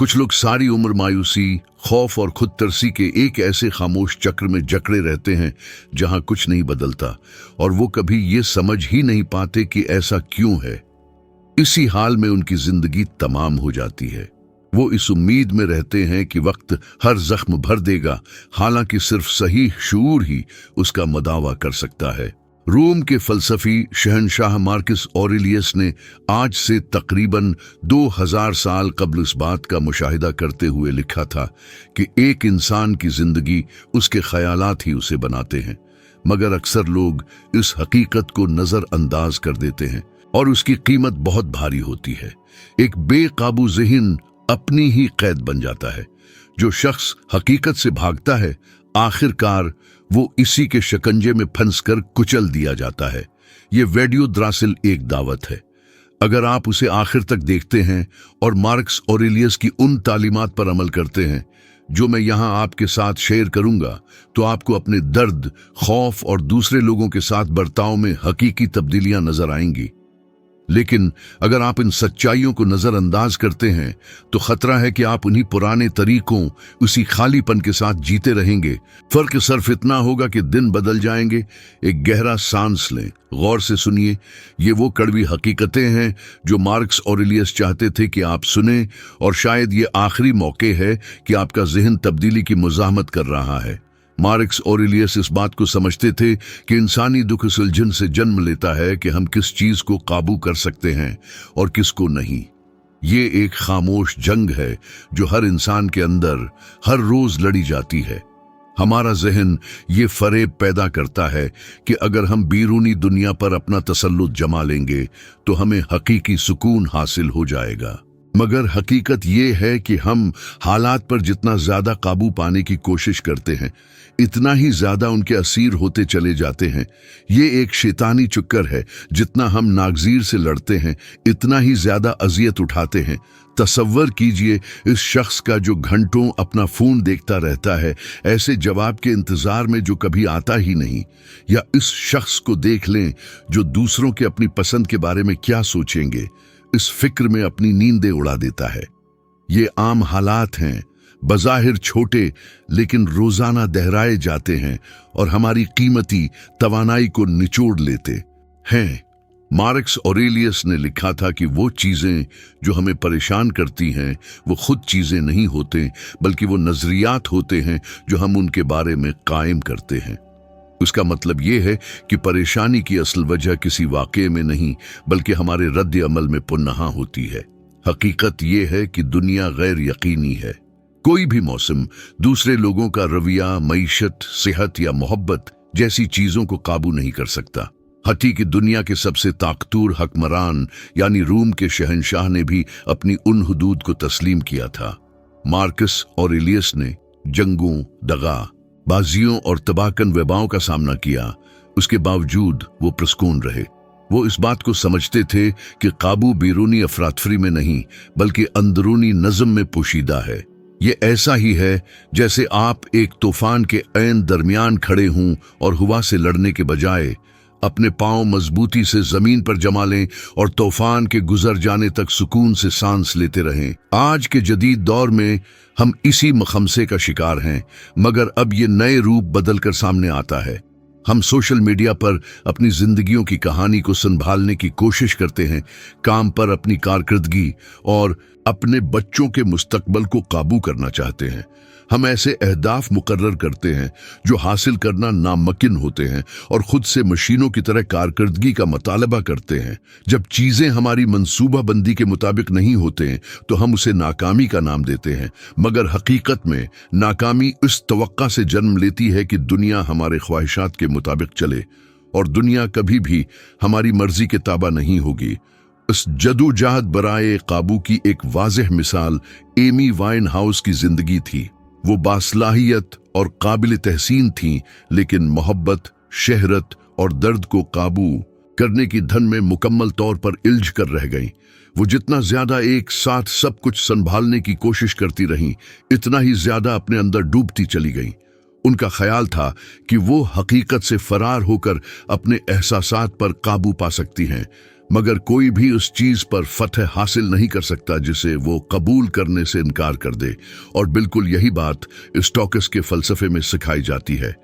कुछ लोग सारी उम्र मायूसी, खौफ और खुद तरसी के एक ऐसे खामोश चक्र में जकड़े रहते हैं जहां कुछ नहीं बदलता, और वो कभी ये समझ ही नहीं पाते कि ऐसा क्यों है। इसी हाल में उनकी जिंदगी तमाम हो जाती है। वो इस उम्मीद में रहते हैं कि वक्त हर जख्म भर देगा, हालांकि सिर्फ सही शूर ही उसका मदावा कर सकता है। रोम के फलसफी शहंशाह मार्कस ऑरेलियस ने आज से तकरीबन 2000 साल कबल इस बात का मुशाहिदा करते हुए लिखा था कि एक इंसान की जिंदगी उसके ख्यालात ही उसे बनाते हैं, मगर अक्सर लोग इस हकीकत को नजरअंदाज कर देते हैं और उसकी कीमत बहुत भारी होती है। एक बेकाबू ज़हन अपनी ही कैद बन जाता है। जो शख्स हकीकत से भागता है, आखिरकार वो इसी के शिकंजे में फंसकर कुचल दिया जाता है। ये वीडियो दरअसल एक दावत है। अगर आप उसे आखिर तक देखते हैं और मार्कस ऑरेलियस की उन तालीमात पर अमल करते हैं जो मैं यहां आपके साथ शेयर करूंगा, तो आपको अपने दर्द, खौफ और दूसरे लोगों के साथ बर्ताव में हकीकी तब्दीलियां नजर आएंगी। लेकिन अगर आप इन सच्चाइयों को नजरअंदाज करते हैं तो खतरा है कि आप उन्हीं पुराने तरीकों, उसी खालीपन के साथ जीते रहेंगे। फर्क सिर्फ इतना होगा कि दिन बदल जाएंगे। एक गहरा सांस लें, गौर से सुनिए। ये वो कड़वी हकीकतें हैं जो मार्कस ऑरेलियस चाहते थे कि आप सुने, और शायद ये आखिरी मौके है कि आपका जहन तब्दीली की मुज़ाहमत कर रहा है। मार्कस ऑरेलियस इस बात को समझते थे कि इंसानी दुख इस उलझन से जन्म लेता है कि हम किस चीज को काबू कर सकते हैं और किसको नहीं। ये एक खामोश जंग है जो हर इंसान के अंदर हर रोज लड़ी जाती है। हमारा जहन ये फरेब पैदा करता है कि अगर हम बैरूनी दुनिया पर अपना तसल्लुत जमा लेंगे तो हमें हकीकी सुकून हासिल हो जाएगा, मगर हकीकत ये है कि हम हालात पर जितना ज्यादा काबू पाने की कोशिश करते हैं, इतना ही ज्यादा उनके असीर होते चले जाते हैं। ये एक शैतानी चक्कर है। जितना हम नागजीर से लड़ते हैं, इतना ही ज्यादा अजियत उठाते हैं। तसव्वुर कीजिए इस शख्स का जो घंटों अपना फोन देखता रहता है, ऐसे जवाब के इंतजार में जो कभी आता ही नहीं। या इस शख्स को देख लें जो दूसरों के अपनी पसंद के बारे में क्या सोचेंगे, इस फिक्र में अपनी नींदें उड़ा देता है। ये आम हालात हैं, बज़ाहिर छोटे लेकिन रोजाना दोहराए जाते हैं और हमारी कीमती तवानाई को निचोड़ लेते हैं। मार्कस ऑरेलियस ने लिखा था कि वो चीजें जो हमें परेशान करती हैं वो खुद चीजें नहीं होते, बल्कि वो नजरियात होते हैं जो हम उनके बारे में कायम करते हैं। उसका मतलब ये है कि परेशानी की असल वजह किसी वाक़े में नहीं, बल्कि हमारे रद्द अमल में पुनः होती है। हकीकत ये है कि दुनिया गैर यकीनी है। कोई भी मौसम दूसरे लोगों का रवैया, मईशत, सेहत या मोहब्बत जैसी चीजों को काबू नहीं कर सकता। हती कि दुनिया के सबसे ताकतवर हकमरान यानी रूम के शहंशाह ने भी अपनी उन हुदूद को तस्लीम किया था। मार्कस ऑरेलियस ने जंगों, दगा बाजियों और तबाहकन वबाओं का सामना किया। उसके बावजूद वो प्रसकून रहे। वो इस बात को समझते थे कि काबू बैरूनी अफरातफरी में नहीं, बल्कि अंदरूनी नज़म में पोशीदा है। ये ऐसा ही है जैसे आप एक तूफान के ऐन दरमियान खड़े हों और हवा से लड़ने के बजाय अपने पांव मजबूती से जमीन पर जमा लें और तूफान के गुजर जाने तक सुकून से सांस लेते रहें। आज के जदीद दौर में हम इसी मखमसे का शिकार हैं, मगर अब ये नए रूप बदलकर सामने आता है। हम सोशल मीडिया पर अपनी जिंदगियों की कहानी को संभालने की कोशिश करते हैं, काम पर अपनी कारकर्दगी और अपने बच्चों के मुस्तकबल को काबू करना चाहते हैं। हम ऐसे अहदाफ मुकर्रर करते हैं जो हासिल करना नामुमकिन होते हैं और खुद से मशीनों की तरह कारकर्दगी का मुतालबा करते हैं। जब चीजें हमारी मंसूबा बंदी के मुताबिक नहीं होते हैं तो हम उसे नाकामी का नाम देते हैं, मगर हकीकत में नाकामी इस तवक्का से जन्म लेती है कि दुनिया हमारे ख्वाहिशात के मुताबिक चले, और दुनिया कभी भी हमारी मर्जी के ताबा नहीं होगी। इस जदोजहद बराए काबू की एक वाज़ेह मिसाल एमी वाइन हाउस की जिंदगी थी। वो बासलाहियत और काबिल तहसीन थीं, लेकिन मोहब्बत, शहरत और दर्द को काबू करने की धन में मुकम्मल तौर पर इल्झ कर रह गईं। वो जितना ज्यादा एक साथ सब कुछ संभालने की कोशिश करती रहीं, इतना ही ज्यादा अपने अंदर डूबती चली गईं। उनका ख्याल था कि वो हकीकत से फरार होकर अपने एहसासात पर काबू पा सकती हैं, मगर कोई भी उस चीज पर फतह हासिल नहीं कर सकता जिसे वो कबूल करने से इनकार कर दे। और बिल्कुल यही बात स्टोकस के फलसफे में सिखाई जाती है।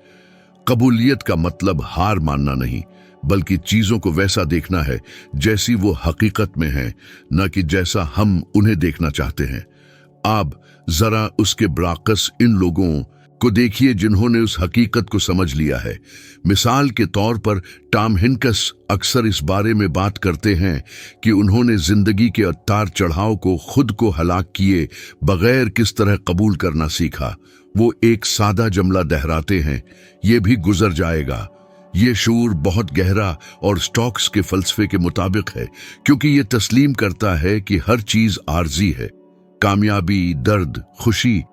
कबूलियत का मतलब हार मानना नहीं, बल्कि चीजों को वैसा देखना है जैसी वो हकीकत में है, न कि जैसा हम उन्हें देखना चाहते हैं। आप जरा उसके बरअक्स इन लोगों को देखिए जिन्होंने उस हकीकत को समझ लिया है। मिसाल के तौर पर टॉम हैंक्स अक्सर इस बारे में बात करते हैं कि उन्होंने जिंदगी के उतार चढ़ाव को खुद को हलाक किए बगैर किस तरह कबूल करना सीखा। वो एक सादा जुमला दोहराते हैं, ये भी गुजर जाएगा। ये शूर बहुत गहरा और स्टोक्स के फलसफे के मुताबिक है, क्योंकि ये तस्लीम करता है कि हर चीज आर्जी है, कामयाबी, दर्द, खुशी।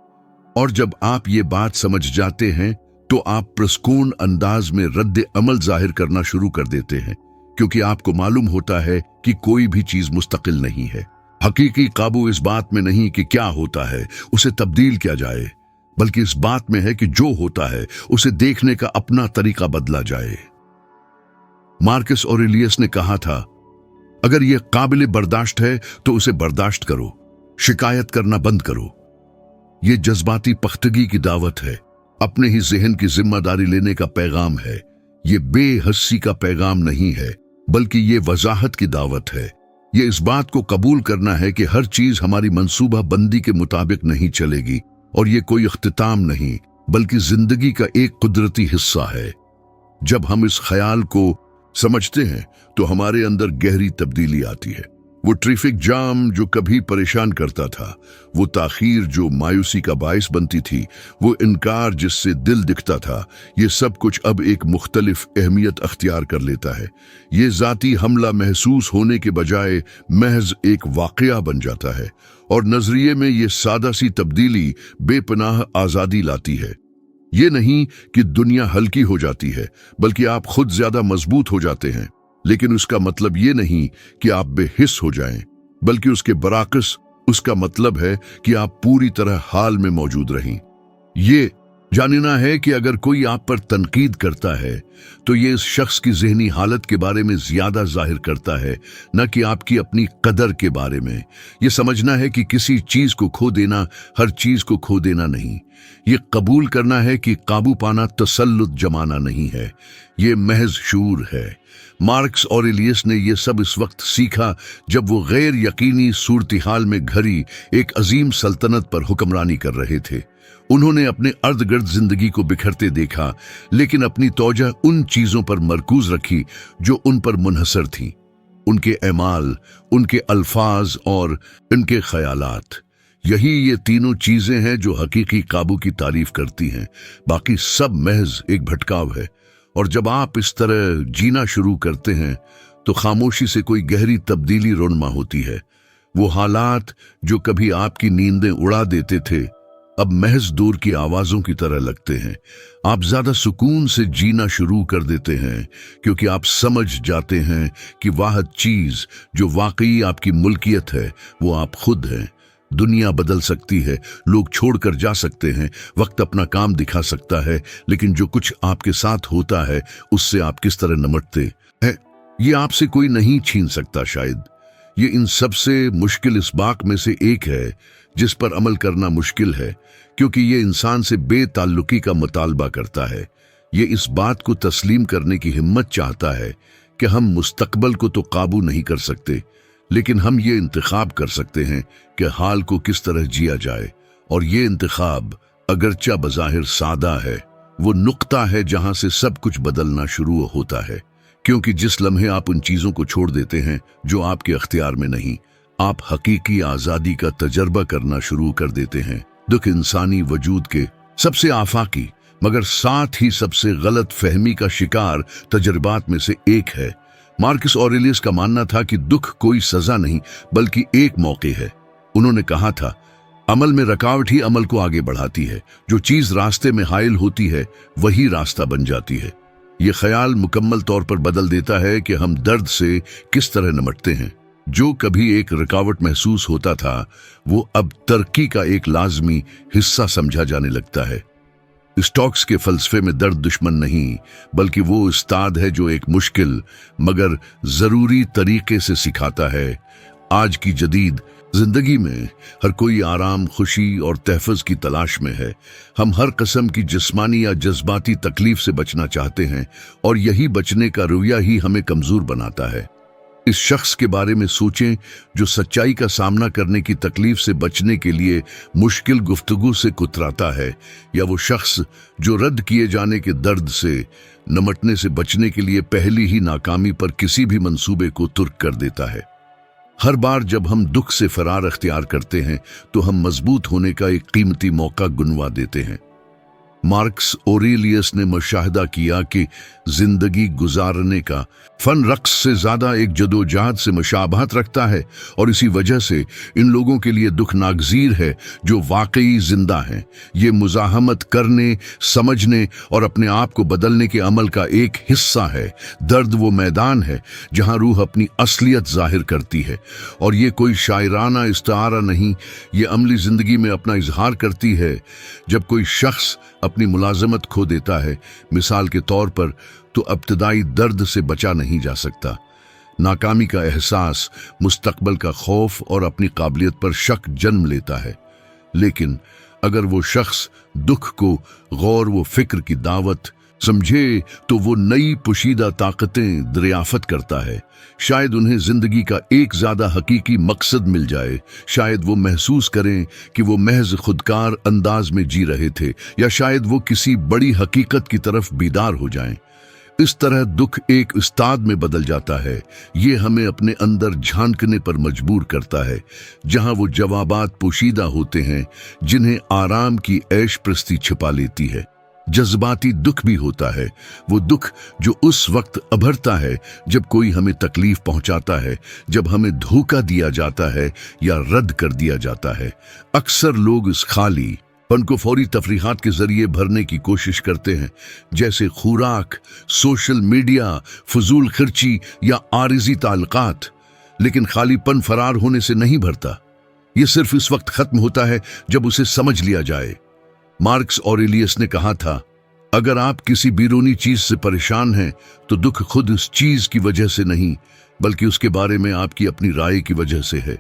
और जब आप ये बात समझ जाते हैं तो आप प्रस्कून अंदाज में रद्द अमल जाहिर करना शुरू कर देते हैं, क्योंकि आपको मालूम होता है कि कोई भी चीज मुस्तकिल नहीं है। हकीकी काबू इस बात में नहीं कि क्या होता है उसे तब्दील किया जाए, बल्कि इस बात में है कि जो होता है उसे देखने का अपना तरीका बदला जाए। मार्कस ऑरेलियस ने कहा था, अगर यह काबिल बर्दाश्त है तो उसे बर्दाश्त करो, शिकायत करना बंद करो। ये जज्बाती पख्तगी की दावत है, अपने ही जहन की जिम्मेदारी लेने का पैगाम है। ये बेहस्सी का पैगाम नहीं है, बल्कि ये वजाहत की दावत है। ये इस बात को कबूल करना है कि हर चीज हमारी मंसूबा बंदी के मुताबिक नहीं चलेगी, और ये कोई इख्तिताम नहीं, बल्कि जिंदगी का एक कुदरती हिस्सा है। जब हम इस ख्याल को समझते हैं तो हमारे अंदर गहरी तब्दीली आती है। वो ट्रैफिक जाम जो कभी परेशान करता था, वो ताखीर जो मायूसी का बायस बनती थी, वो इनकार जिससे दिल दिखता था, ये सब कुछ अब एक मुख्तलिफ अहमियत अख्तियार कर लेता है। ये जाती हमला महसूस होने के बजाय महज एक वाकया बन जाता है, और नजरिए में ये सादा सी तब्दीली बेपनाह आज़ादी लाती है। ये नहीं कि दुनिया हल्की हो जाती है, बल्कि आप खुद ज्यादा मजबूत हो जाते हैं। लेकिन उसका मतलब ये नहीं कि आप बेहिस हो जाएं, बल्कि उसके बरअक्स उसका मतलब है कि आप पूरी तरह हाल में मौजूद रहें। ये जानना है कि अगर कोई आप पर तनकीद करता है तो ये इस शख्स की ज़हनी हालत के बारे में ज्यादा जाहिर करता है, न कि आपकी अपनी कदर के बारे में। ये समझना है कि किसी चीज को खो देना हर चीज को खो देना नहीं। ये कबूल करना है कि काबू पाना तसल्लुत जमाना नहीं है, ये महज शूर है। मार्कस ऑरेलियस ने यह सब इस वक्त सीखा जब वो गैर यकीनी सूरत-ए-हाल में घरी एक अजीम सल्तनत पर हुक्मरानी कर रहे थे। उन्होंने अपने अर्द गिर्द जिंदगी को बिखरते देखा, लेकिन अपनी तौजह उन चीजों पर मरकूज रखी जो उन पर मुनहसर थीं, उनके एमाल, उनके अल्फाज और उनके ख्यालात। यही ये तीनों चीजें हैं जो हकीकी काबू की तारीफ करती हैं, बाकी सब महज एक भटकाव है। और जब आप इस तरह जीना शुरू करते हैं तो खामोशी से कोई गहरी तब्दीली रोनमा होती है। वो हालात जो कभी आपकी नींदें उड़ा देते थे अब महज दूर की आवाजों की तरह लगते हैं। आप ज्यादा सुकून से जीना शुरू कर देते हैं, क्योंकि आप समझ जाते हैं कि वाहिद चीज जो वाकई आपकी मुल्कियत है वो आप खुद हैं। दुनिया बदल सकती है, लोग छोड़कर जा सकते हैं, वक्त अपना काम दिखा सकता है, लेकिन जो कुछ आपके साथ होता है उससे आप किस तरह निपटते हैं ये आपसे कोई नहीं छीन सकता। शायद ये इन सबसे मुश्किल इसबाक में से एक है जिस पर अमल करना मुश्किल है, क्योंकि ये इंसान से बेताल्लुकी का मुतालबा करता है। ये इस बात को तस्लीम करने की हिम्मत चाहता है कि हम मुस्तकबल को तो काबू नहीं कर सकते, लेकिन हम ये इंतखाब कर सकते हैं कि हाल को किस तरह जिया जाए। और ये इंतखाब अगरचा बज़ाहिर सादा है, वो नुक्ता है जहां से सब कुछ बदलना शुरू होता है। क्योंकि जिस लम्हे आप उन चीजों को छोड़ देते हैं जो आपके अख्तियार में नहीं, आप हकीकी आजादी का तजर्बा करना शुरू कर देते हैं। दुख इंसानी वजूद के सबसे आफाकी मगर साथ ही सबसे गलत फहमी का शिकार तजर्बात में से एक है। मार्कस ऑरेलियस का मानना था कि दुख कोई सजा नहीं बल्कि एक मौके है। उन्होंने कहा था, अमल में रुकावट ही अमल को आगे बढ़ाती है। जो चीज रास्ते में हाइल होती है वही रास्ता बन जाती है। ये ख्याल मुकम्मल तौर पर बदल देता है कि हम दर्द से किस तरह निपटते हैं। जो कभी एक रुकावट महसूस होता था वो अब तरक्की का एक लाजमी हिस्सा समझा जाने लगता है। स्टॉक्स के फलसफे में दर्द दुश्मन नहीं, बल्कि वो उस्ताद है जो एक मुश्किल मगर जरूरी तरीके से सिखाता है। आज की जदीद जिंदगी में हर कोई आराम, खुशी और तहफ़्फ़ुज़ की तलाश में है। हम हर किस्म की जिस्मानी या जज्बाती तकलीफ से बचना चाहते हैं और यही बचने का रवैया ही हमें कमज़ोर बनाता है। इस शख्स के बारे में सोचें जो सच्चाई का सामना करने की तकलीफ से बचने के लिए मुश्किल गुफ्तगू से कुतराता है, या वो शख्स जो रद्द किए जाने के दर्द से निपटने से बचने के लिए पहली ही नाकामी पर किसी भी मंसूबे को तुर्क कर देता है। हर बार जब हम दुख से फरार अख्तियार करते हैं तो हम मजबूत होने का एक कीमती मौका गुनवा देते हैं। मार्क्स ऑरेलियस ने मुशाहिदा किया कि जिंदगी गुजारने का फन रक्स से ज्यादा एक जदोजहद से मुशाबहत रखता है, और इसी वजह से इन लोगों के लिए दुख नागजीर है जो वाकई जिंदा हैं। ये मुजाहमत करने, समझने और अपने आप को बदलने के अमल का एक हिस्सा है। दर्द वो मैदान है जहां रूह अपनी असलियत जाहिर करती है, और ये कोई शायराना इस्तारा नहीं, ये अमली जिंदगी में अपना इजहार करती है। जब कोई शख्स अपनी मुलाजमत खो देता है, मिसाल के तौर पर, तो इब्तदाई दर्द से बचा नहीं जा सकता। नाकामी का एहसास, मुस्तकबल का खौफ और अपनी काबिलियत पर शक जन्म लेता है। लेकिन अगर वो शख्स दुख को गौर व फिक्र की दावत समझे तो वो नई पोशीदा ताकतें दरियाफत करता है। शायद उन्हें जिंदगी का एक ज्यादा हकीकी मकसद मिल जाए, शायद वो महसूस करें कि वो महज खुदकार अंदाज में जी रहे थे, या शायद वो किसी बड़ी हकीकत की तरफ बीदार हो जाएं। इस तरह दुख एक उस्ताद में बदल जाता है। ये हमें अपने अंदर झांकने पर मजबूर करता है, जहां वो जवाबात पोशीदा होते हैं जिन्हें आराम की ऐश प्रस्ती छिपा लेती है। जज्बाती दुख भी होता है, वो दुख जो उस वक्त अभरता है जब कोई हमें तकलीफ पहुंचाता है, जब हमें धोखा दिया जाता है या रद्द कर दिया जाता है। अक्सर लोग इस खाली पन को फौरी तफरीहात के जरिए भरने की कोशिश करते हैं, जैसे खुराक, सोशल मीडिया, फजूल खर्ची या आरिजी ताल्लुकात। लेकिन खालीपन फरार होने से नहीं भरता, ये सिर्फ इस वक्त खत्म होता है जब उसे समझ लिया जाए। मार्क्स ऑरेलियस ने कहा था, अगर आप किसी बैरूनी चीज से परेशान हैं तो दुख खुद उस चीज की वजह से नहीं, बल्कि उसके बारे में आपकी अपनी राय की वजह से है।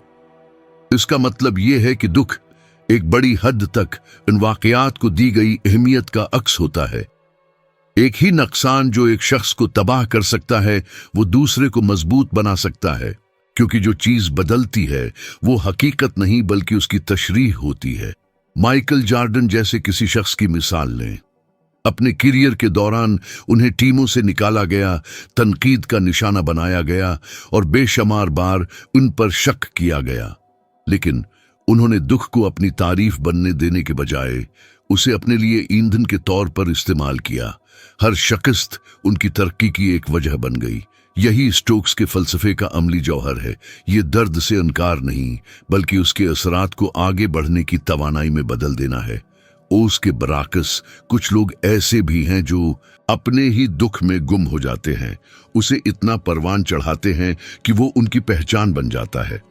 इसका मतलब यह है कि दुख एक बड़ी हद तक इन वाकयात को दी गई अहमियत का अक्स होता है। एक ही नुकसान जो एक शख्स को तबाह कर सकता है वो दूसरे को मजबूत बना सकता है, क्योंकि जो चीज बदलती है वो हकीकत नहीं बल्कि उसकी तशरीह होती है। माइकल जॉर्डन जैसे किसी शख्स की मिसाल लें। अपने करियर के दौरान उन्हें टीमों से निकाला गया, तनकीद का निशाना बनाया गया और बेशुमार बार उन पर शक किया गया, लेकिन उन्होंने दुख को अपनी तारीफ बनने देने के बजाय उसे अपने लिए ईंधन के तौर पर इस्तेमाल किया। हर शिकस्त उनकी तरक्की की एक वजह बन गई। यही स्टोक्स के फलसफे का अमली जौहर है। ये दर्द से इनकार नहीं, बल्कि उसके असरात को आगे बढ़ने की तवानाई में बदल देना है। ओस के बराकस कुछ लोग ऐसे भी हैं जो अपने ही दुख में गुम हो जाते हैं, उसे इतना परवान चढ़ाते हैं कि वो उनकी पहचान बन जाता है।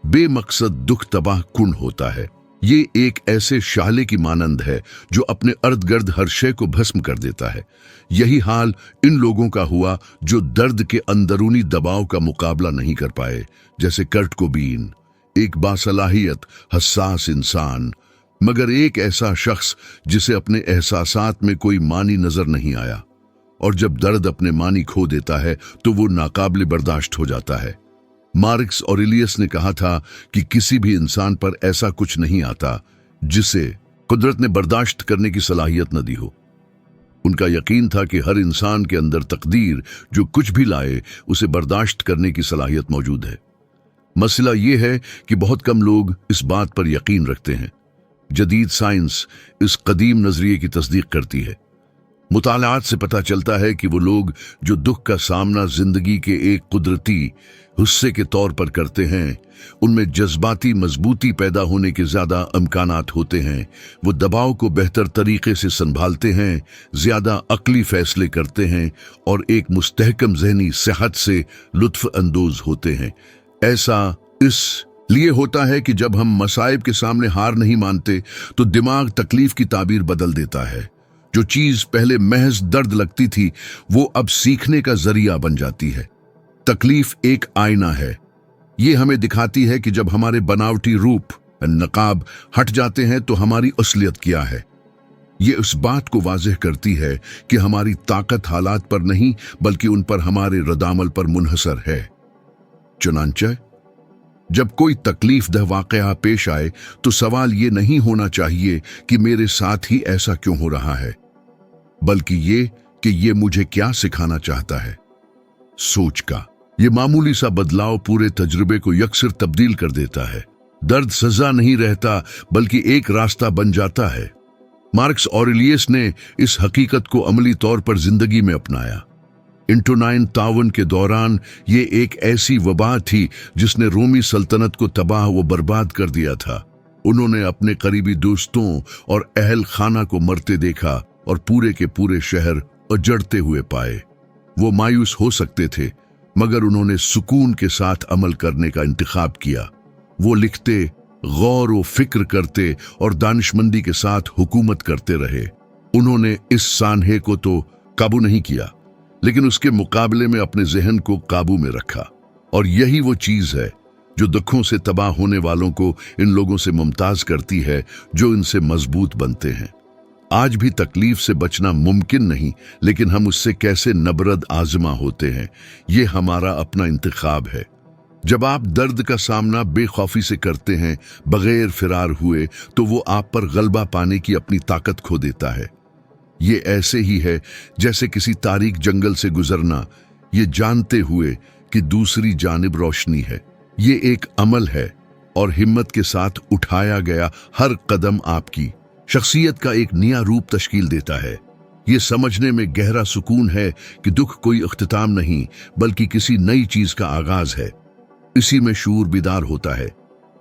बेमकसद दुख तबाह कुन होता है। ये एक ऐसे शाले की मानंद है जो अपने अर्द गर्द हर शय को भस्म कर देता है। यही हाल इन लोगों का हुआ जो दर्द के अंदरूनी दबाव का मुकाबला नहीं कर पाए, जैसे कर्ट कोबीन, एक बासलाहियत हसास इंसान, मगर एक ऐसा शख्स जिसे अपने एहसासात में कोई मानी नजर नहीं आया, और जब दर्द अपने मानी खो देता है तो वो नाकाबिल बर्दाश्त हो जाता है। मार्क्स ऑरेलियस ने कहा था कि किसी भी इंसान पर ऐसा कुछ नहीं आता जिसे कुदरत ने बर्दाश्त करने की सलाहियत न दी हो। उनका यकीन था कि हर इंसान के अंदर तकदीर जो कुछ भी लाए उसे बर्दाश्त करने की सलाहियत मौजूद है। मसला ये है कि बहुत कम लोग इस बात पर यकीन रखते हैं। जदीद साइंस इस कदीम नजरिए की तस्दीक करती है। मुतालात से पता चलता है कि वो लोग जो दुख का सामना जिंदगी के एक कुदरती हिस्से के तौर पर करते हैं, उनमें जज्बाती मजबूती पैदा होने के ज्यादा इम्कानात होते हैं। वो दबाव को बेहतर तरीके से संभालते हैं, ज्यादा अक्ली फैसले करते हैं और एक मुस्तहकम जहनी सेहत से लुत्फ अंदोज होते हैं। ऐसा इस लिए होता है कि जब हम मसाइब के सामने हार नहीं मानते तो दिमाग तकलीफ की ताबीर बदल देता है। जो चीज पहले महज दर्द लगती थी वो अब सीखने का जरिया बन जाती है। तकलीफ एक आईना है। ये हमें दिखाती है कि जब हमारे बनावटी रूप नकाब हट जाते हैं तो हमारी असलियत क्या है। ये उस बात को वाज़ेह करती है कि हमारी ताकत हालात पर नहीं बल्कि उन पर हमारे रद्द-अमल पर मुनहसर है। चुनांचे जब कोई तकलीफ दह वाक़या पेश आए तो सवाल ये नहीं होना चाहिए कि मेरे साथ ही ऐसा क्यों हो रहा है, बल्कि ये कि ये मुझे क्या सिखाना चाहता है। सोच का ये मामूली सा बदलाव पूरे तजुर्बे को यकसर तब्दील कर देता है। दर्द सजा नहीं रहता बल्कि एक रास्ता बन जाता है। मार्कस ऑरेलियस ने इस हकीकत को अमली तौर पर जिंदगी में अपनाया। इंटोनाइन तावन के दौरान ये एक ऐसी वबा थी जिसने रोमी सल्तनत को तबाह व बर्बाद कर दिया था। उन्होंने अपने करीबी दोस्तों और अहल खाना को मरते देखा और पूरे के पूरे शहर उजड़ते हुए पाए। वो मायूस हो सकते थे मगर उन्होंने सुकून के साथ अमल करने का इंतखाब किया। वो लिखते, गौर व फिक्र करते और दानिशमंदी के साथ हुकूमत करते रहे। उन्होंने इस सानहे को तो काबू नहीं किया लेकिन उसके मुकाबले में अपने जहन को काबू में रखा। और यही वो चीज है जो दुखों से तबाह होने वालों को इन लोगों से मुमताज करती है जो इनसे मजबूत बनते हैं। आज भी तकलीफ से बचना मुमकिन नहीं लेकिन हम उससे कैसे नबरद आजमा होते हैं ये हमारा अपना इंतखाब है। जब आप दर्द का सामना बेखौफी से करते हैं बगैर फिरार हुए तो वो आप पर गलबा पाने की अपनी ताकत खो देता है। ये ऐसे ही है जैसे किसी तारीक जंगल से गुजरना ये जानते हुए कि दूसरी जानिब रोशनी है। ये एक अमल है और हिम्मत के साथ उठाया गया हर कदम आपकी शख्सियत का एक नया रूप तश्कील देता है। ये समझने में गहरा सुकून है कि दुख कोई इख्तिताम नहीं बल्कि किसी नई चीज का आगाज है। इसी में शूर बीदार होता है,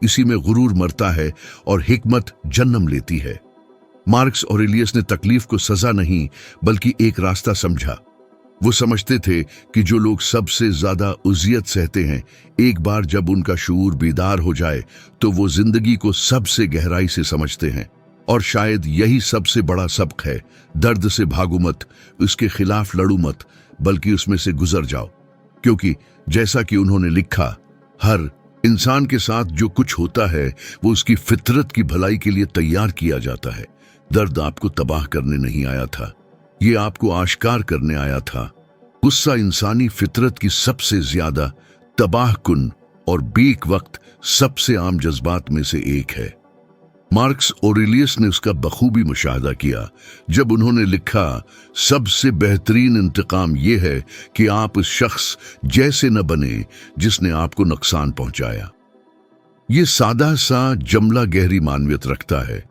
इसी में गुरूर मरता है और हिकमत जन्म लेती है। मार्कस ऑरेलियस ने तकलीफ को सजा नहीं बल्कि एक रास्ता समझा। वो समझते थे कि जो लोग सबसे ज्यादा उजियत सहते हैं एक बार जब उनका शूर बीदार हो जाए तो वो जिंदगी को सबसे गहराई से समझते हैं। और शायद यही सबसे बड़ा सबक है, दर्द से भागो मत, उसके खिलाफ लड़ो मत बल्कि उसमें से गुजर जाओ। क्योंकि जैसा कि उन्होंने लिखा, हर इंसान के साथ जो कुछ होता है वो उसकी फितरत की भलाई के लिए तैयार किया जाता है। दर्द आपको तबाह करने नहीं आया था, ये आपको आश्कार करने आया था। गुस्सा इंसानी फितरत की सबसे ज्यादा तबाह कुन और बेक वक्त सबसे आम जज्बात में से एक है। मार्कस ऑरेलियस ने उसका बखूबी मुशाहदा किया जब उन्होंने लिखा, सबसे बेहतरीन इंतकाम यह है कि आप उस शख्स जैसे न बने जिसने आपको नुकसान पहुंचाया। ये सादा सा जमला गहरी मानवियत रखता है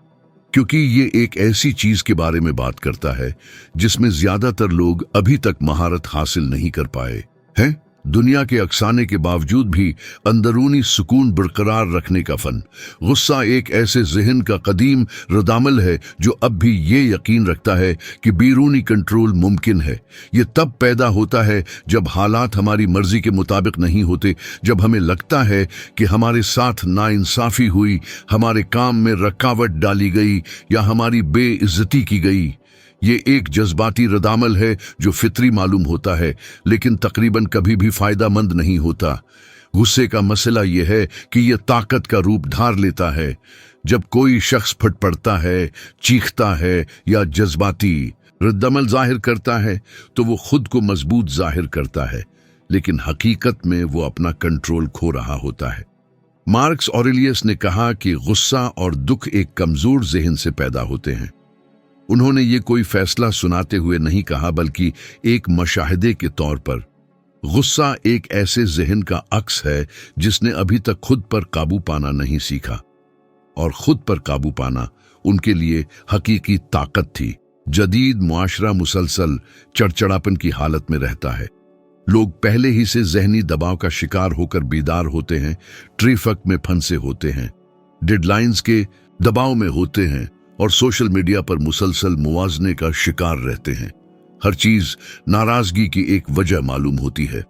क्योंकि ये एक ऐसी चीज के बारे में बात करता है जिसमें ज्यादातर लोग अभी तक महारत हासिल नहीं कर पाए हैं। दुनिया के अक्साने के बावजूद भी अंदरूनी सुकून बरकरार रखने का फन। गुस्सा एक ऐसे जहन का कदीम रदामल है जो अब भी ये यकीन रखता है कि बैरूनी कंट्रोल मुमकिन है। ये तब पैदा होता है जब हालात हमारी मर्जी के मुताबिक नहीं होते, जब हमें लगता है कि हमारे साथ नाइंसाफी हुई, हमारे काम में रुकावट डाली गई या हमारी बेइज्जती की गई। ये एक जज्बाती रदामल है जो फितरी मालूम होता है लेकिन तकरीबन कभी भी फायदा मंद नहीं होता। गुस्से का मसला यह है कि यह ताकत का रूप धार लेता है। जब कोई शख्स फट पड़ता है, चीखता है या जज्बाती रद्दमल जाहिर करता है तो वो खुद को मजबूत जाहिर करता है लेकिन हकीकत में वो अपना कंट्रोल खो रहा होता है। मार्कस ऑरेलियस ने कहा कि गुस्सा और दुख एक कमजोर जहन से पैदा होते हैं। उन्होंने ये कोई फैसला सुनाते हुए नहीं कहा बल्कि एक मशाहदे के तौर पर। गुस्सा एक ऐसे जहन का अक्स है जिसने अभी तक खुद पर काबू पाना नहीं सीखा और खुद पर काबू पाना उनके लिए हकीकी ताकत थी। जदीद मुआशरा मुसलसल चढ़चढ़ापन की हालत में रहता है। लोग पहले ही से जहनी दबाव का शिकार होकर बीदार होते हैं, ट्रैफिक में फंसे होते हैं, डेडलाइंस के दबाव में होते हैं और सोशल मीडिया पर मुसलसल मुवाजने का शिकार रहते हैं। हर चीज नाराजगी की एक वजह मालूम होती है।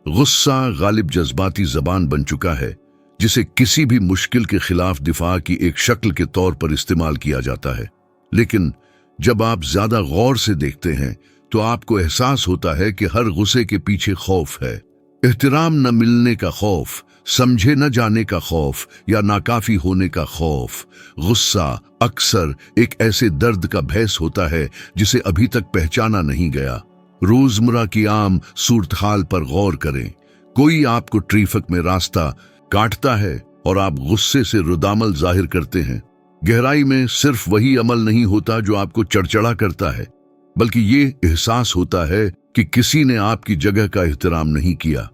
गुस्सा गालिब जज्बाती जबान बन चुका है जिसे किसी भी मुश्किल के खिलाफ दिफा की एक शक्ल के तौर पर इस्तेमाल किया जाता है। लेकिन जब आप ज्यादा गौर से देखते हैं तो आपको एहसास होता है कि हर गुस्से के पीछे खौफ है। एहतराम न मिलने का खौफ, समझे न जाने का खौफ या नाकाफी होने का खौफ। गुस्सा अक्सर एक ऐसे दर्द का भैंस होता है जिसे अभी तक पहचाना नहीं गया। रोजमर्रा की आम सूरत-हाल पर गौर करें। कोई आपको ट्रैफिक में रास्ता काटता है और आप गुस्से से रुदामल जाहिर करते हैं। गहराई में सिर्फ वही अमल नहीं होता जो आपको चढ़चढ़ा करता है, बल्कि ये एहसास होता है कि किसी ने आपकी जगह का एहतराम नहीं किया,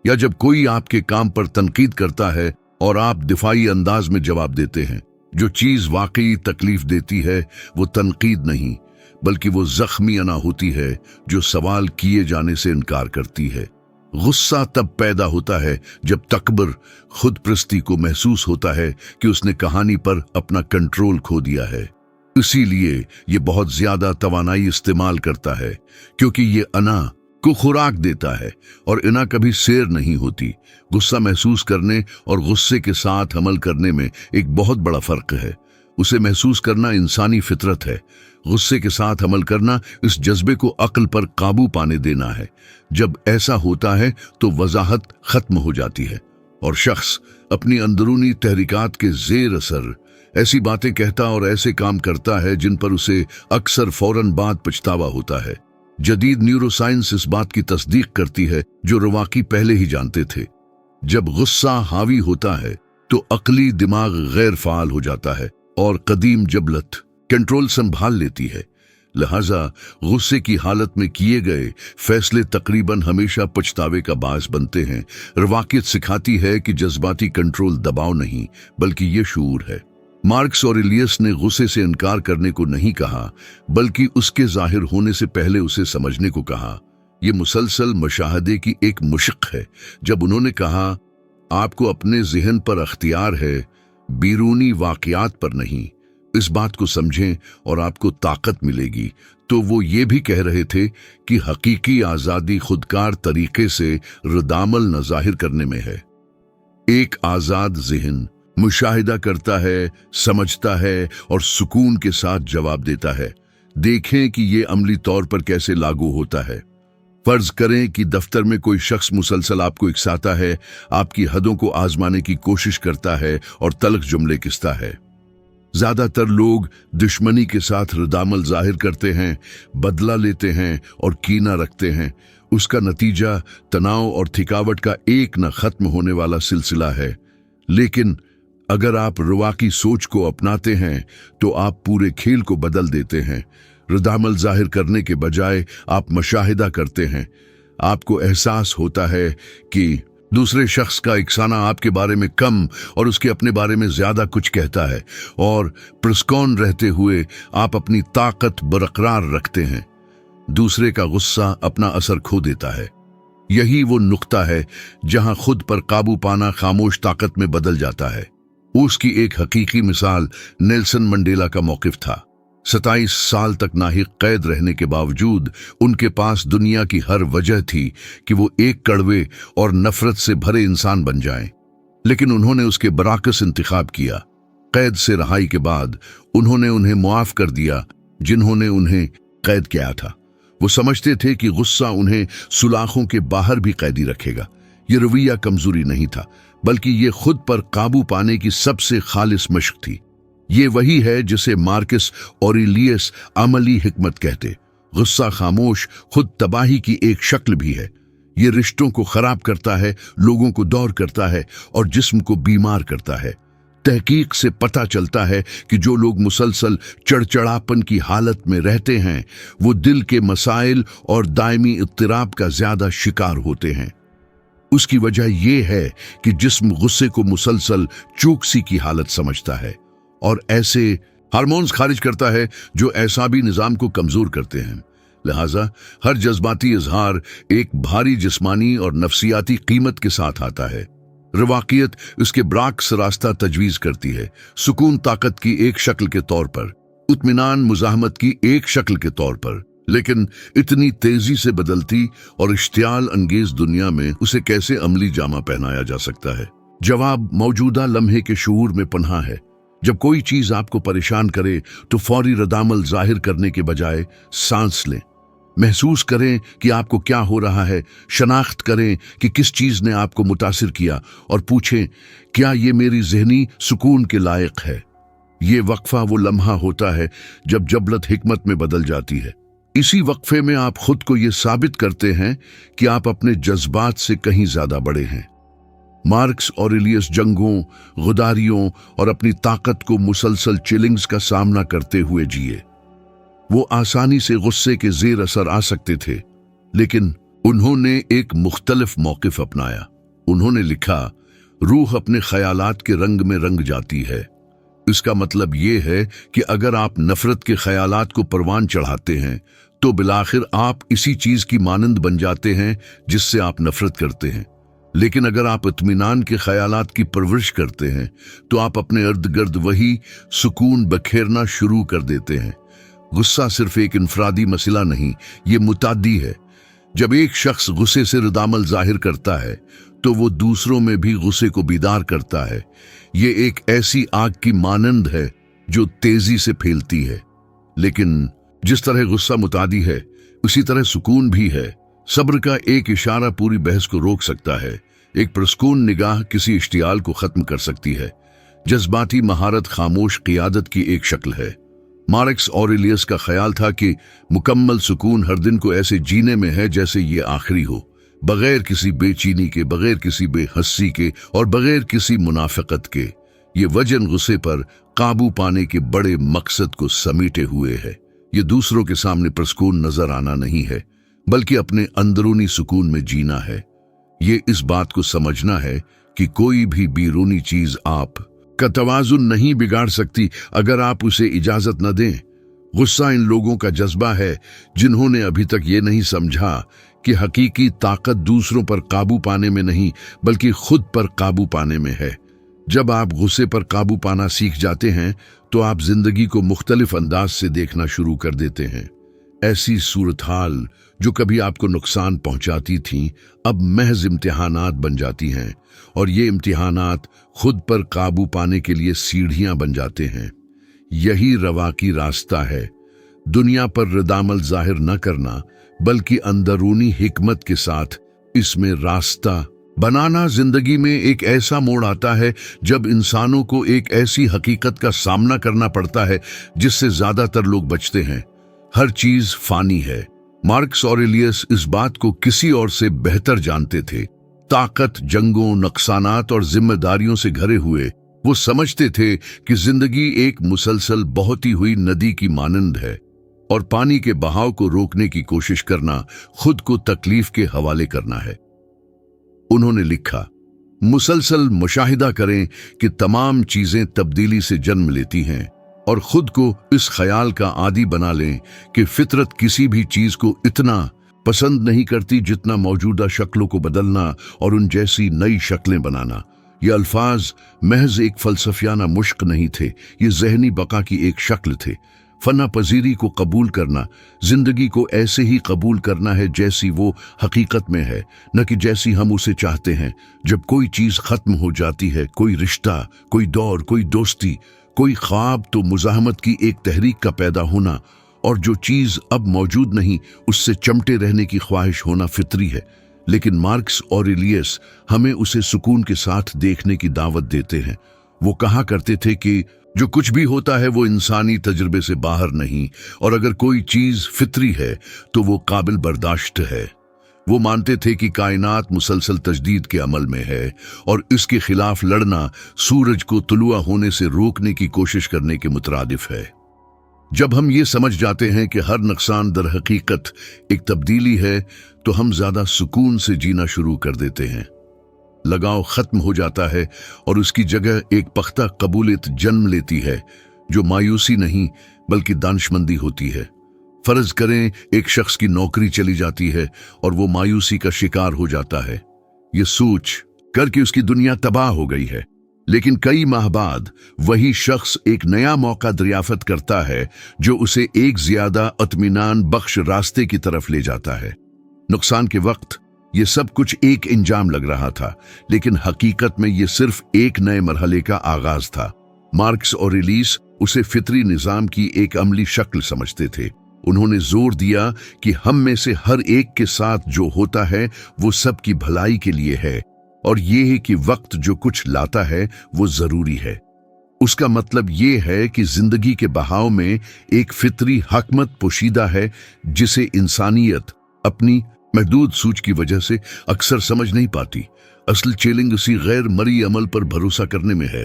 या जब कोई आपके काम पर तनकीद करता है और आप दिफाई अंदाज में जवाब देते हैं। जो चीज वाकई तकलीफ देती है वो तनकीद नहीं, बल्कि वो जख्मियाना होती है जो सवाल किए जाने से इनकार करती है। गुस्सा तब पैदा होता है जब तकबर, खुद प्रस्ती को महसूस होता है कि उसने कहानी पर अपना कंट्रोल खो दिया है। इसीलिए ये बहुत ज्यादा तवानाई इस्तेमाल करता है, क्योंकि ये अना को खुराक देता है और इना कभी शेर नहीं होती। गुस्सा महसूस करने और गुस्से के साथ अमल करने में एक बहुत बड़ा फर्क है। उसे महसूस करना इंसानी फितरत है, गुस्से के साथ अमल करना इस जज्बे को अक्ल पर काबू पाने देना है। जब ऐसा होता है तो वजाहत खत्म हो जाती है और शख्स अपनी अंदरूनी तहरीकात के जेर असर ऐसी बातें कहता और ऐसे काम करता है जिन पर उसे अक्सर फौरन बाद पछतावा होता है। जदीद न्यूरोसाइंस इस बात की तस्दीक करती है जो रवाकी पहले ही जानते थे। जब गुस्सा हावी होता है तो अक्ली दिमाग गैर फाल हो जाता है और कदीम जबलत कंट्रोल संभाल लेती है। लिहाजा गुस्से की हालत में किए गए फैसले तकरीबन हमेशा पछतावे का बायस बनते हैं। रवाकियत सिखाती है कि जज्बाती कंट्रोल दबाव नहीं, बल्कि ये शऊर है। मार्क्स ऑरेलियस ने गुस्से से इनकार करने को नहीं कहा, बल्कि उसके जाहिर होने से पहले उसे समझने को कहा। यह मुसलसल मुशाहदे की एक मुश्क है। जब उन्होंने कहा, आपको अपने ज़हन पर अख्तियार है, बीरूनी वाक़यात पर नहीं, इस बात को समझें और आपको ताकत मिलेगी, तो वो ये भी कह रहे थे कि हकीकी आज़ादी खुदकार तरीके से रद्दामल न जाहिर करने में है। एक आज़ाद ज़हन मुशाहिदा करता है, समझता है और सुकून के साथ जवाब देता है। देखें कि ये अमली तौर पर कैसे लागू होता है। फर्ज करें कि दफ्तर में कोई शख्स मुसलसल आपको इकसाता है, आपकी हदों को आजमाने की कोशिश करता है और तल्ख जुमले किस्ता है। ज्यादातर लोग दुश्मनी के साथ रद्दामल जाहिर करते हैं, बदला लेते हैं और कीना रखते हैं। उसका नतीजा तनाव और थकावट का एक न खत्म होने वाला सिलसिला है। लेकिन अगर आप रवाकी सोच को अपनाते हैं तो आप पूरे खेल को बदल देते हैं। रद्दामल जाहिर करने के बजाय आप मुशाहिदा करते हैं। आपको एहसास होता है कि दूसरे शख्स का इकसाना आपके बारे में कम और उसके अपने बारे में ज्यादा कुछ कहता है, और पुरस्कौन रहते हुए आप अपनी ताकत बरकरार रखते हैं। दूसरे का गुस्सा अपना असर खो देता है। यही वो नुक्ता है जहां खुद पर काबू पाना खामोश ताकत में बदल जाता है। उसकी एक हकीकी मिसाल नेल्सन मंडेला का मौकिफ था। 27 साल तक नाहिक कैद रहने के बावजूद उनके पास दुनिया की हर वजह थी कि वो एक कड़वे और नफरत से भरे इंसान बन जाएं, लेकिन उन्होंने उसके बराकस इंतखाब किया। कैद से रहाई के बाद उन्होंने उन्हें मुआफ कर दिया जिन्होंने उन्हें कैद किया था। वो समझते थे कि गुस्सा उन्हें सुलाखों के बाहर भी कैदी रखेगा। ये रवैया कमजोरी नहीं था, बल्कि ये खुद पर काबू पाने की सबसे खालिस मशक थी। ये वही है जिसे मार्कस ऑरेलियस अमली हिकमत कहते। गुस्सा खामोश खुद तबाही की एक शक्ल भी है। ये रिश्तों को खराब करता है, लोगों को दौर करता है और जिस्म को बीमार करता है। तहकीक से पता चलता है कि जो लोग मुसलसल चढ़चढ़ापन की हालत में रहते हैं वो दिल के मसाइल और दायमी इत्तिराब का ज्यादा शिकार होते हैं। उसकी वजह यह है कि जिस्म गुस्से को मुसलसल चौकसी की हालत समझता है और ऐसे हार्मोन्स खारिज करता है जो एसाबी निजाम को कमजोर करते हैं। लिहाजा हर जज्बाती इजहार एक भारी जिस्मानी और नफ्सियाती कीमत के साथ आता है। रवाकियत इसके ब्राक्स रास्ता तजवीज करती है। सुकून ताकत की एक शक्ल के तौर पर, इत्मीनान मुजाहमत की एक शक्ल के तौर पर, लेकिन इतनी तेजी से बदलती और इश्तियाल अंगेज दुनिया में उसे कैसे अमली जामा पहनाया जा सकता है? जवाब मौजूदा लम्हे के शऊर में पन्हा है। जब कोई चीज आपको परेशान करे तो फौरी रद्दअमल जाहिर करने के बजाय सांस लें। महसूस करें कि आपको क्या हो रहा है, शनाख्त करें कि किस चीज ने आपको मुतासिर किया और पूछें, क्या ये मेरी ज़हनी सुकून के लायक है। ये वक्फा वो लम्हा होता है जब जबलत हिकमत में बदल जाती है। इसी वक्फे में आप खुद को ये साबित करते हैं कि आप अपने जज्बात से कहीं ज्यादा बड़े हैं। मार्कस ऑरेलियस जंगों, गुदारियों और अपनी ताकत को मुसलसल चिलिंग्स का सामना करते हुए जिए। वो आसानी से गुस्से के जेर असर आ सकते थे, लेकिन उन्होंने एक मुख्तलिफ मौकिफ अपनाया। उन्होंने लिखा, रूह अपने ख्यालात के रंग में रंग जाती है। इसका मतलब ये है कि अगर आप नफरत के ख्यालात को परवान चढ़ाते हैं तो बिलाखिर आप इसी चीज की मानंद बन जाते हैं जिससे आप नफरत करते हैं। लेकिन अगर आप इत्मीनान के ख्यालात की परवरिश करते हैं तो आप अपने इर्द गिर्द वही सुकून बखेरना शुरू कर देते हैं। गुस्सा सिर्फ एक इनफरादी मसला नहीं, ये मुतादी है। जब एक शख्स गुस्से से रद्दअमल जाहिर करता है तो वो दूसरों में भी गुस्से को बीदार करता है। ये एक ऐसी आग की मानंद है जो तेजी से फैलती है। लेकिन जिस तरह गुस्सा मुतादी है, उसी तरह सुकून भी है। सब्र का एक इशारा पूरी बहस को रोक सकता है। एक पुरस्कून निगाह किसी इश्तियाल को खत्म कर सकती है। जज्बाती महारत खामोश क़ियादत की एक शक्ल है। मार्कस ऑरेलियस का ख्याल था कि मुकम्मल सुकून हर दिन को ऐसे जीने में है जैसे ये आखिरी हो, बगैर किसी बेचैनी के, बगैर किसी बेहस्सी के और बगैर किसी मुनाफिकत के। ये वजन गुस्से पर काबू पाने के बड़े मकसद को समेटे हुए है। ये दूसरों के सामने पुरस्कून नजर आना नहीं है, बल्कि अपने अंदरूनी सुकून में जीना है। ये इस बात को समझना है कि कोई भी बैरूनी चीज आप का तवाजुन नहीं बिगाड़ सकती अगर आप उसे इजाजत न दें। गुस्सा इन लोगों का जज्बा है जिन्होंने अभी तक ये नहीं समझा कि हकीकी ताकत दूसरों पर काबू पाने में नहीं बल्कि खुद पर काबू पाने में है। जब आप गुस्से पर काबू पाना सीख जाते हैं तो आप जिंदगी को मुख्तलिफ अंदाज से देखना शुरू कर देते हैं। ऐसी सूरत हाल जो कभी आपको नुकसान पहुंचाती थीं अब महज इम्तिहानात बन जाती हैं, और ये इम्तिहानात खुद पर काबू पाने के लिए सीढ़ियां बन जाते हैं। यही रवाकी रास्ता है, दुनिया पर रद्दअमल जाहिर न करना बल्कि अंदरूनी हिकमत के साथ इसमें रास्ता बनाना। जिंदगी में एक ऐसा मोड़ आता है जब इंसानों को एक ऐसी हकीकत का सामना करना पड़ता है जिससे ज्यादातर लोग बचते हैं। हर चीज फानी है। मार्कस ऑरेलियस इस बात को किसी और से बेहतर जानते थे। ताकत, जंगों, नुकसानात और जिम्मेदारियों से घरे हुए वो समझते थे कि जिंदगी एक मुसलसल बहती हुई नदी की मानंद है और पानी के बहाव को रोकने की कोशिश करना खुद को तकलीफ के हवाले करना है। उन्होंने लिखा, मुसलसल मुशाहिदा करें कि तमाम चीजें तब्दीली से जन्म लेती हैं और खुद को इस ख्याल का आदी बना लें कि फितरत किसी भी चीज को इतना पसंद नहीं करती जितना मौजूदा शक्लों को बदलना और उन जैसी नई शक्लें बनाना। ये अल्फाज महज एक फलसफियाना मुश्क नहीं थे, ये ज़हनी बका की एक शक्ल थे। फना पजीरी को कबूल करना जिंदगी को ऐसे ही कबूल करना है जैसी वो हकीकत में है, न कि जैसी हम उसे चाहते हैं। जब कोई चीज खत्म हो जाती है, कोई रिश्ता, कोई दौर, कोई दोस्ती, कोई ख्वाब, तो मुजाहमत की एक तहरीक का पैदा होना और जो चीज अब मौजूद नहीं उससे चमटे रहने की ख्वाहिश होना फितरी है। लेकिन मार्कस ऑरेलियस हमें उसे सुकून के साथ देखने की दावत देते हैं। वो कहा करते थे कि जो कुछ भी होता है वो इंसानी तजुर्बे से बाहर नहीं, और अगर कोई चीज फितरी है तो वो काबिल बर्दाश्त है। वो मानते थे कि कायनात मुसलसल तजदीद के अमल में है और इसके खिलाफ लड़ना सूरज को तुलुआ होने से रोकने की कोशिश करने के मुतरादिफ है। जब हम ये समझ जाते हैं कि हर नुकसान दर हकीकत एक तब्दीली है तो हम ज्यादा सुकून से जीना शुरू कर देते हैं। लगाव खत्म हो जाता है और उसकी जगह एक पख्ता कबूलियत जन्म लेती है जो मायूसी नहीं बल्कि दानिशमंदी होती है। फर्ज करें एक शख्स की नौकरी चली जाती है और वो मायूसी का शिकार हो जाता है। ये सोच कर कि उसकी दुनिया तबाह हो गई है, लेकिन कई माह बाद वही शख्स एक नया मौका दरियाफत करता है जो उसे एक ज्यादा इत्मीनान बख्श रास्ते की तरफ ले जाता है। नुकसान के वक्त ये सब कुछ एक इंजाम लग रहा था, लेकिन हकीकत में ये सिर्फ एक नए मरहले का आगाज था। मार्क्स और एलिस उसे फितरी निजाम की एक अमली शक्ल समझते थे। उन्होंने जोर दिया कि हम में से हर एक के साथ जो होता है वो सबकी भलाई के लिए है, और ये है कि वक्त जो कुछ लाता है वो जरूरी है। उसका मतलब ये है कि जिंदगी के बहाव में एक फितरी हकमत पोशीदा है जिसे इंसानियत अपनी महदूद सूझ की वजह से अक्सर समझ नहीं पाती। असल चैलेंज उसी गैर मरी अमल पर भरोसा करने में है।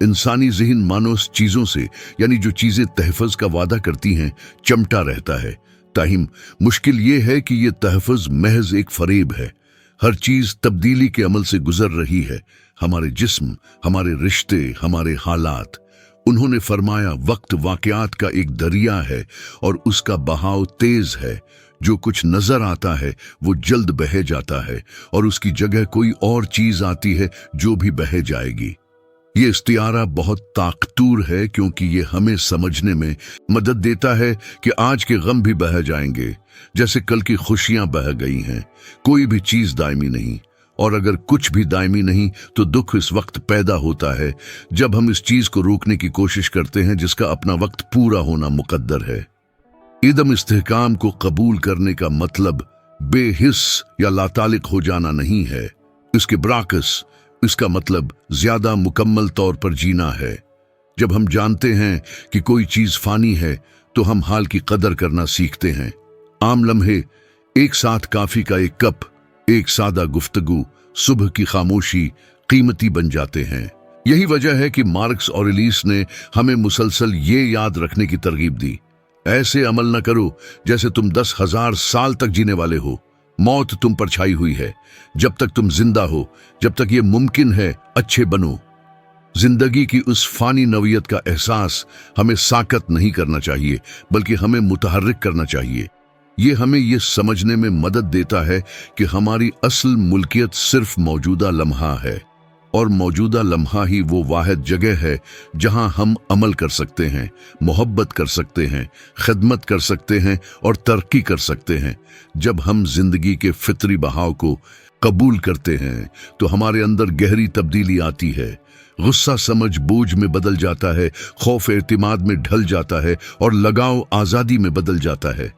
इंसानी ज़हन मानो चीज़ों से, यानी जो चीज़ें तहफ़्फ़ुज़ का वादा करती हैं, चमटा रहता है। ताहिम मुश्किल ये है कि ये तहफ़्फ़ुज़ महज एक फरेब है। हर चीज़ तब्दीली के अमल से गुजर रही है, हमारे जिस्म, हमारे रिश्ते, हमारे हालात। उन्होंने फरमाया वक्त वाक़यात का एक दरिया है और उसका बहाव तेज है। जो कुछ नजर आता है वो जल्द बह जाता है और उसकी जगह कोई और चीज आती है जो भी बह जाएगी। ये इस्तियारा बहुत ताकतूर है क्योंकि ये हमें समझने में मदद देता है कि आज के गम भी बह जाएंगे, जैसे कल की खुशियां बह गई हैं। कोई भी चीज दायमी नहीं, और अगर कुछ भी दायमी नहीं तो दुख इस वक्त पैदा होता है जब हम इस चीज को रोकने की कोशिश करते हैं जिसका अपना वक्त पूरा होना मुकद्दर है। इदम इस्तेहकाम को कबूल करने का मतलब बेहिस या लातालिक हो जाना नहीं है। इसके बराकस इसका मतलब ज्यादा मुकम्मल तौर पर जीना है। जब हम जानते हैं कि कोई चीज फानी है तो हम हाल की कदर करना सीखते हैं। आम लम्हे, एक साथ काफी का एक कप, एक सादा गुफ्तगू, सुबह की खामोशी कीमती बन जाते हैं। यही वजह है कि मार्क्स और एलिस ने हमें मुसलसल ये याद रखने की तरगीब दी, ऐसे अमल न करो जैसे तुम 10,000 साल तक जीने वाले हो। मौत तुम पर छाई हुई है। जब तक तुम जिंदा हो, जब तक ये मुमकिन है, अच्छे बनो। जिंदगी की उस फानी नवियत का एहसास हमें साकत नहीं करना चाहिए, बल्कि हमें मुतहर्रिक करना चाहिए। ये हमें ये समझने में मदद देता है कि हमारी असल मुल्कियत सिर्फ मौजूदा लम्हा है, और मौजूदा लम्हा ही वो वाहिद जगह है जहां हम अमल कर सकते हैं, मोहब्बत कर सकते हैं, खिदमत कर सकते हैं और तरक्की कर सकते हैं। जब हम जिंदगी के फितरी बहाव को कबूल करते हैं तो हमारे अंदर गहरी तब्दीली आती है। गुस्सा समझ बूझ में बदल जाता है, खौफ एतिमाद में ढल जाता है और लगाव आज़ादी में बदल जाता है।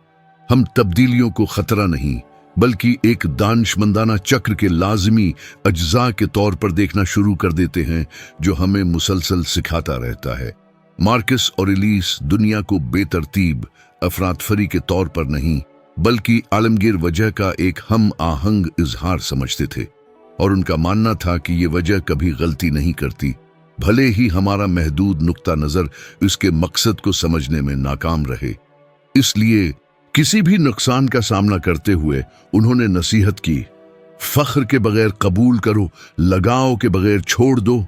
हम तब्दीलियों को खतरा नहीं बल्कि एक दानिशमंदाना चक्र के लाजमी अज्जा के तौर पर देखना शुरू कर देते हैं जो हमें मुसलसल सिखाता रहता है। मार्कस और एलिस दुनिया को बेतरतीब अफरातफरी के तौर पर नहीं बल्कि आलमगीर वजह का एक हम आहंग इजहार समझते थे, और उनका मानना था कि ये वजह कभी गलती नहीं करती, भले ही हमारा महदूद नुक्ता नजर इसके मकसद को समझने में नाकाम रहे। इसलिए किसी भी नुकसान का सामना करते हुए उन्होंने नसीहत की, फख्र के बगैर कबूल करो, लगाव के बगैर छोड़ दो।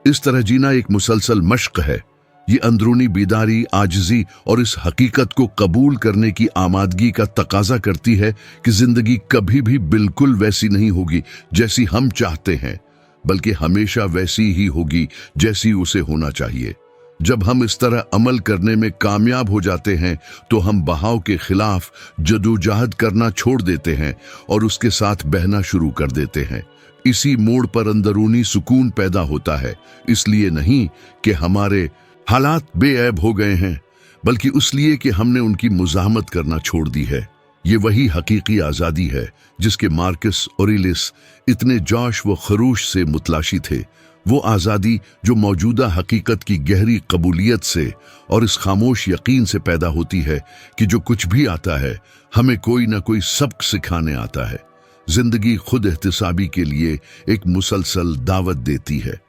इस तरह जीना एक मुसलसल मश्क है। ये अंदरूनी बेदारी, आजिज़ी और इस हकीकत को कबूल करने की आमादगी का तकाजा करती है कि जिंदगी कभी भी बिल्कुल वैसी नहीं होगी जैसी हम चाहते हैं, बल्कि हमेशा वैसी ही होगी जैसी उसे होना चाहिए। जब हम इस तरह अमल करने में कामयाब हो जाते हैं तो हम बहाव के खिलाफ जदोजहद करना छोड़ देते हैं और उसके साथ बहना शुरू कर देते हैं। इसी मोड़ पर अंदरूनी सुकून पैदा होता है, इसलिए नहीं कि हमारे हालात बेऐब हो गए हैं, बल्कि इसलिए कि हमने उनकी मुज़ाहमत करना छोड़ दी है। ये वही हकीकी आज़ादी है जिसके मार्कस और एलिस इतने जोश व खरूश से मुतलाशी थे। वो आज़ादी जो मौजूदा हकीकत की गहरी कबूलियत से और इस खामोश यकीन से पैदा होती है कि जो कुछ भी आता है हमें कोई ना कोई सबक सिखाने आता है। जिंदगी खुद एहतिसाबी के लिए एक मुसलसल दावत देती है।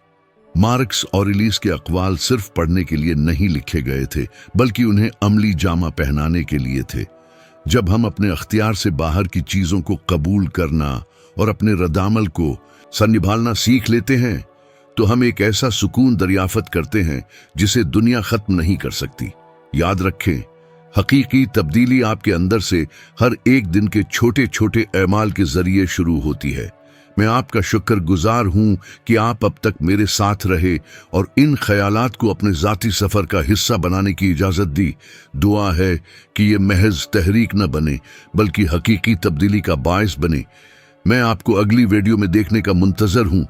मार्क्स और एलिस के अक़वाल सिर्फ पढ़ने के लिए नहीं लिखे गए थे, बल्कि उन्हें अमली जामा पहनाने के लिए थे। जब हम अपने अख्तियार से बाहर की चीज़ों को कबूल करना और अपने रद्दामल को संभालना सीख लेते हैं तो हम एक ऐसा सुकून दरियाफत करते हैं जिसे दुनिया खत्म नहीं कर सकती। याद रखें, हकीकी तब्दीली आपके अंदर से हर एक दिन के छोटे छोटे अमाल के जरिए शुरू होती है। मैं आपका शुक्रगुजार हूं कि आप अब तक मेरे साथ रहे और इन ख्यालात को अपने ज़ाती सफ़र का हिस्सा बनाने की इजाज़त दी। दुआ है कि ये महज तहरीक न बने बल्कि हकीकी तब्दीली का बायस बने। मैं आपको अगली वीडियो में देखने का मुंतज़र हूं।